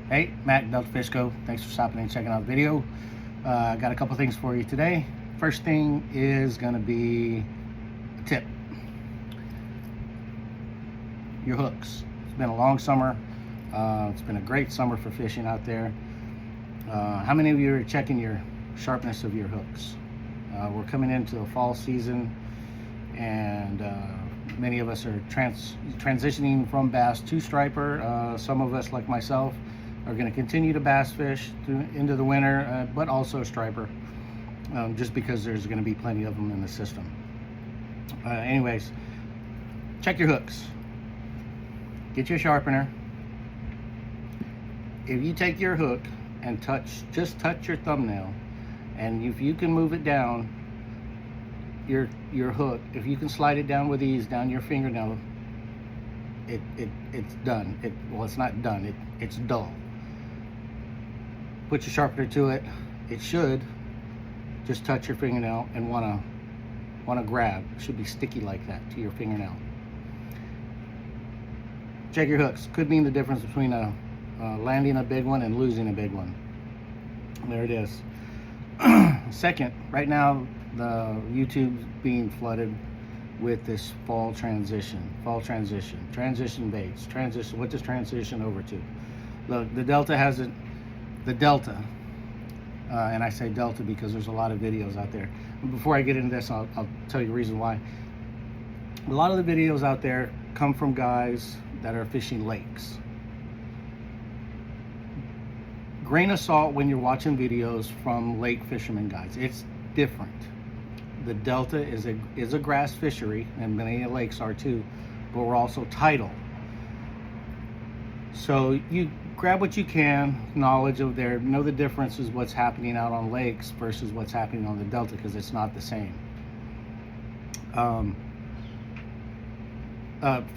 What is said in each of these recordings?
Hey, Matt, Delta Fish Co. Thanks for stopping and checking out the video. I got a couple things for you today. First thing is going to be a tip. Your hooks. It's been a long summer. It's been a great summer for fishing out there. How many of you are checking your sharpness of your hooks? We're coming into the fall season, and many of us are transitioning from bass to striper. Some of us, like myself, are going to continue to bass fish into the winter, but also striper, just because there's going to be plenty of them in the system. Anyways, check your hooks. Get your sharpener. If you take your hook and just touch your thumbnail, and if you can move it down, your hook, if you can slide it down with ease down your fingernail, it's done. Well, it's not done. It's dull. Put your sharpener to it. It should just touch your fingernail and wanna grab. It should be sticky like that to your fingernail. Check your hooks. Could mean the difference between landing a big one and losing a big one. There it is. Second, right now the YouTube's being flooded with this fall transition baits. What does transition over to? Look, the Delta has it. The Delta, and I say Delta because there's a lot of videos out there. Before I get into this, I'll tell you the reason why. A lot of the videos out there come from guys that are fishing lakes. Grain of salt when you're watching videos from lake fishermen guys. It's different. The Delta is a grass fishery, and many lakes are too, but we're also tidal. So you grab what you can, knowledge of there, know the difference is what's happening out on lakes versus what's happening on the Delta, because it's not the same.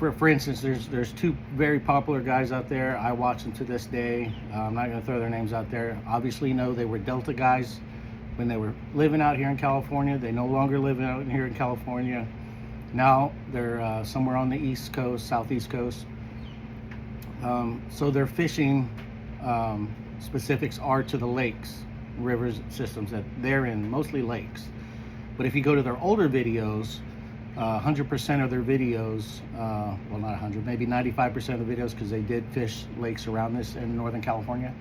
For instance, there's two very popular guys out there. I watch them to this day. I'm not going to throw their names out there. Obviously, you know, they were Delta guys when they were living out here in California. They no longer live out here in California. Now they're somewhere on the East Coast, Southeast Coast. So their fishing specifics are to the lakes, rivers, systems that they're in, mostly lakes. But if you go to their older videos, 100% of their videos, well, not 100, maybe 95% of the videos, because they did fish lakes around this in Northern California.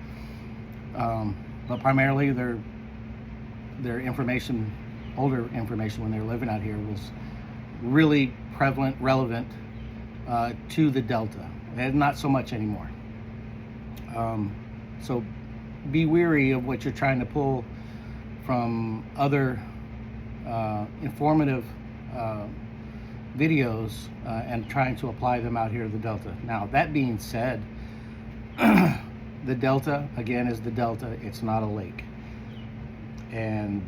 But primarily their information, older information when they were living out here, was really prevalent, relevant to the Delta, and not so much anymore. So be wary of what you're trying to pull from other informative videos and trying to apply them out here to the Delta. Now, that being said, the Delta, again, is the Delta. It's not a lake. And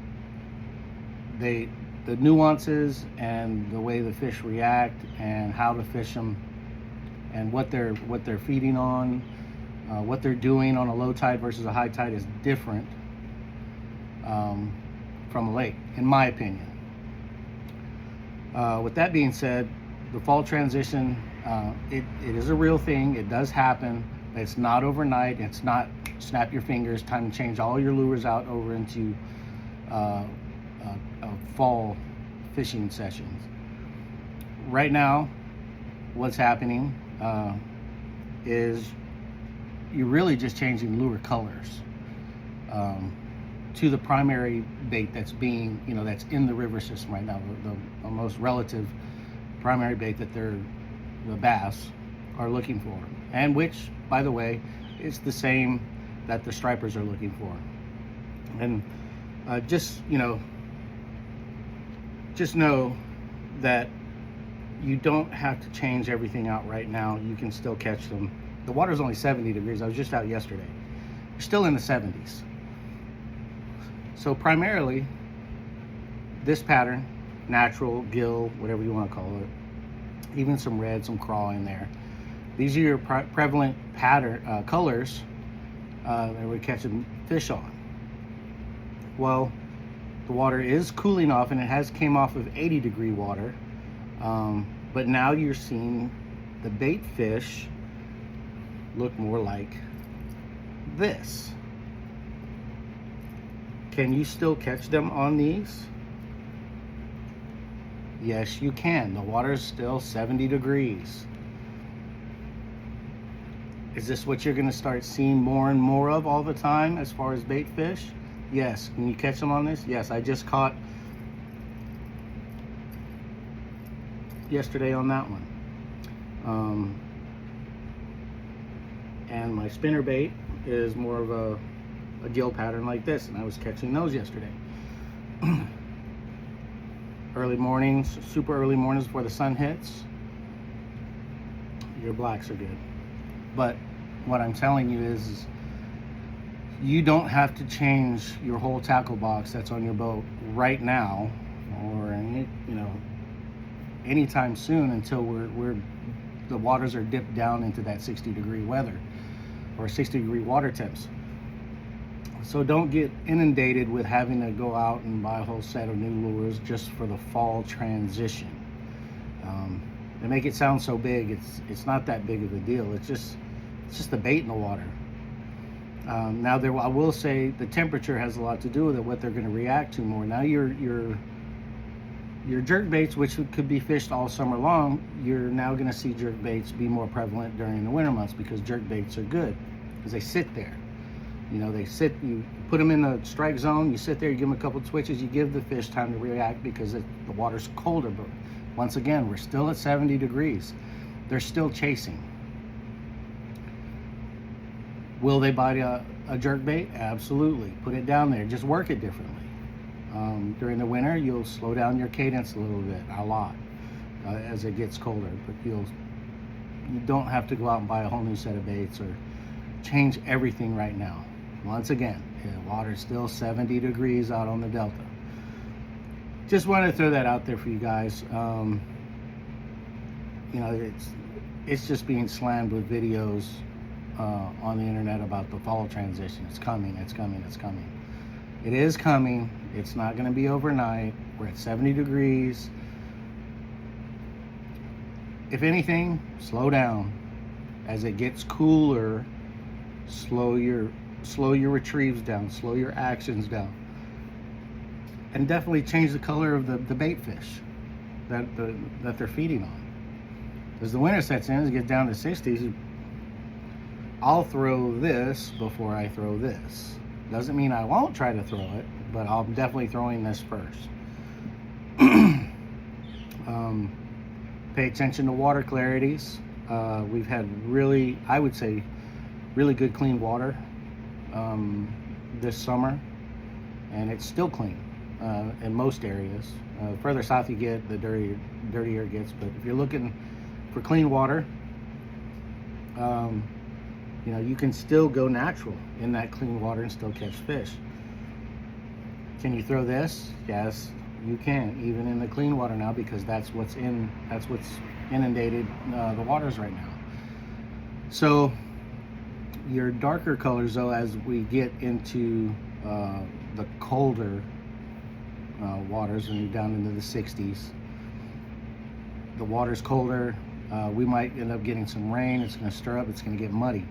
the nuances and the way the fish react and how to fish them and what they're feeding on, what they're doing on a low tide versus a high tide is different from a lake, in my opinion. With that being said, the fall transition, it is a real thing. It does happen. It's not overnight. It's not snap your fingers, time to change all your lures out over into fall fishing sessions. Right now, what's happening is you're really just changing lure colors to the primary bait that's being, that's in the river system right now, the most relative primary bait that the bass are looking for, and which, by the way, is the same that the stripers are looking for. And just know that you don't have to change everything out right now. You can still catch them. The water's only 70 degrees. I was just out yesterday. We're still in the 70s. So primarily, this pattern, natural, gill, whatever you want to call it, even some red, some craw in there. These are your prevalent pattern colors that we're catching fish on. Well, the water is cooling off, and it has came off of 80-degree water, but now you're seeing the bait fish look more like this. Can you still catch them on these? Yes, you can. The water is still 70 degrees. Is this what you're going to start seeing more and more of all the time as far as bait fish? Yes. Can you catch them on this? Yes, I just caught yesterday on that one. And my spinner bait is more of a gill pattern like this, and I was catching those yesterday. Early mornings, super early mornings before the sun hits, your blacks are good. But what I'm telling you is you don't have to change your whole tackle box that's on your boat right now, or anytime soon, until the waters are dipped down into that 60-degree weather or 60-degree water temps. So don't get inundated with having to go out and buy a whole set of new lures just for the fall transition. They make it sound so big. It's not that big of a deal. It's just the bait in the water. Now I will say the temperature has a lot to do with it, what they're going to react to more. Now your jerk baits, which could be fished all summer long, you're now going to see jerk baits be more prevalent during the winter months, because jerk baits are good because they sit there. You put them in the strike zone, you sit there, you give them a couple twitches, you give the fish time to react because the water's colder. But once again, we're still at 70 degrees. They're still chasing. Will they bite a jerk bait? Absolutely. Put it down there. Just work it differently. During the winter, you'll slow down your cadence a little bit, a lot, as it gets colder. But you don't have to go out and buy a whole new set of baits or change everything right now. Once again, the water's still 70 degrees out on the Delta. Just wanted to throw that out there for you guys. It's just being slammed with videos on the internet about the fall transition. It's coming, it's coming, it's coming. It is coming. It's not going to be overnight. We're at 70 degrees. If anything, slow down. As it gets cooler, slow your retrieves down, slow your actions down, and definitely change the color of the bait fish that they're feeding on. As the winter sets in, as it gets down to 60s, I'll throw this before I throw this. Doesn't mean I won't try to throw it, but I'm definitely throwing this first. Pay attention to water clarities. We've had I would say, really good clean water this summer, and it's still clean in most areas. Further south you get, the dirtier it gets. But if you're looking for clean water, you can still go natural in that clean water and still catch fish. Can you throw this? Yes, you can, even in the clean water now, because that's what's inundated the waters right now. So your darker colors, though, as we get into the colder waters, when you're down into the 60s, the water's colder. We might end up getting some rain. It's going to stir up. It's going to get muddy.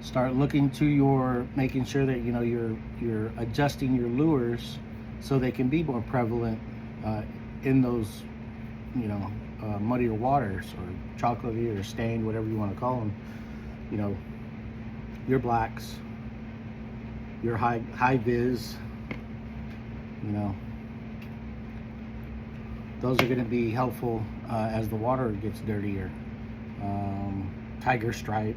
Start looking to making sure that you're adjusting your lures so they can be more prevalent in those muddier waters, or chocolatey or stained, whatever you want to call them. Your blacks, your high vis, those are going to be helpful as the water gets dirtier. Tiger stripe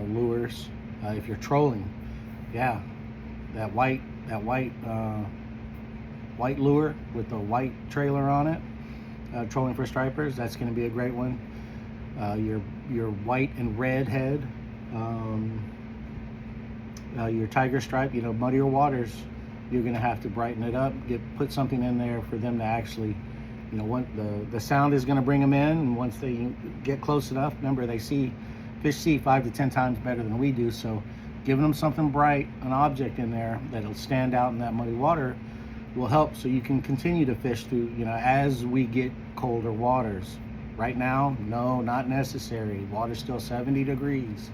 lures, if you're trolling, yeah, that white lure with the white trailer on it, trolling for stripers, that's going to be a great one. Your white and red head, your tiger stripe, muddier waters, you're going to have to brighten it up, put something in there for them to actually, the sound is going to bring them in, and once they get close enough, remember, fish see 5 to 10 times better than we do, so giving them something bright, an object in there that'll stand out in that muddy water, will help, so you can continue to fish through, as we get colder waters. Right now, no, not necessary. Water's still 70 degrees.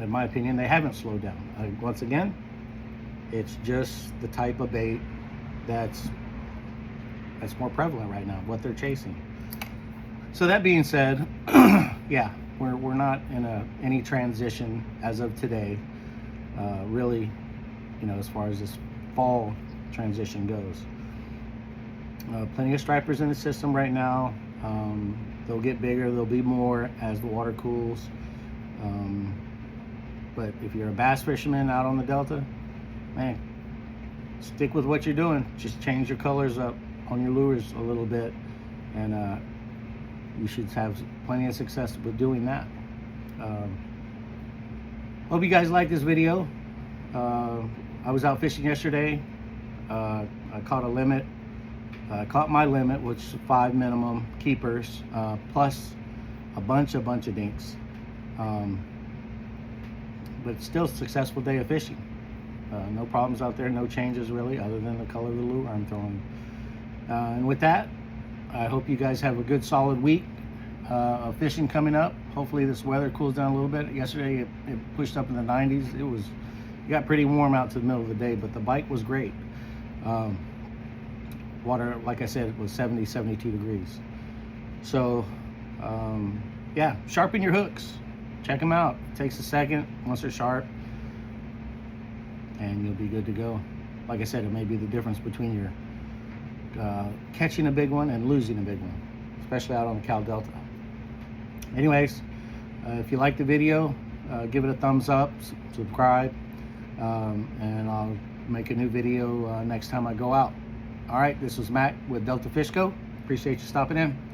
in my opinion, they haven't slowed down. Once again, it's just the type of bait that's more prevalent right now, what they're chasing. So that being said, yeah, we're not in any transition as of today, really, as far as this fall transition goes. Plenty of stripers in the system right now. They'll get bigger, there'll be more as the water cools. But if you're a bass fisherman out on the Delta, man, stick with what you're doing. Just change your colors up on your lures a little bit, and you should have plenty of success with doing that. Hope you guys like this video. I was out fishing yesterday. I caught a limit. I caught my limit, which is 5 minimum keepers, plus a bunch of dinks. But still successful day of fishing. No problems out there, no changes really, other than the color of the lure I'm throwing. And with that, I hope you guys have a good solid week of fishing coming up. Hopefully this weather cools down a little bit. Yesterday it pushed up in the 90s. It got pretty warm out to the middle of the day, but the bite was great. Water, like I said, it was 70, 72 degrees. So yeah, sharpen your hooks. Check them out. It takes a second once they're sharp, and you'll be good to go. Like I said, it may be the difference between your catching a big one and losing a big one, especially out on the Cal Delta. Anyways, if you like the video, give it a thumbs up, subscribe, and I'll make a new video next time I go out. All right, this was Matt with Delta Fish Co. Appreciate you stopping in.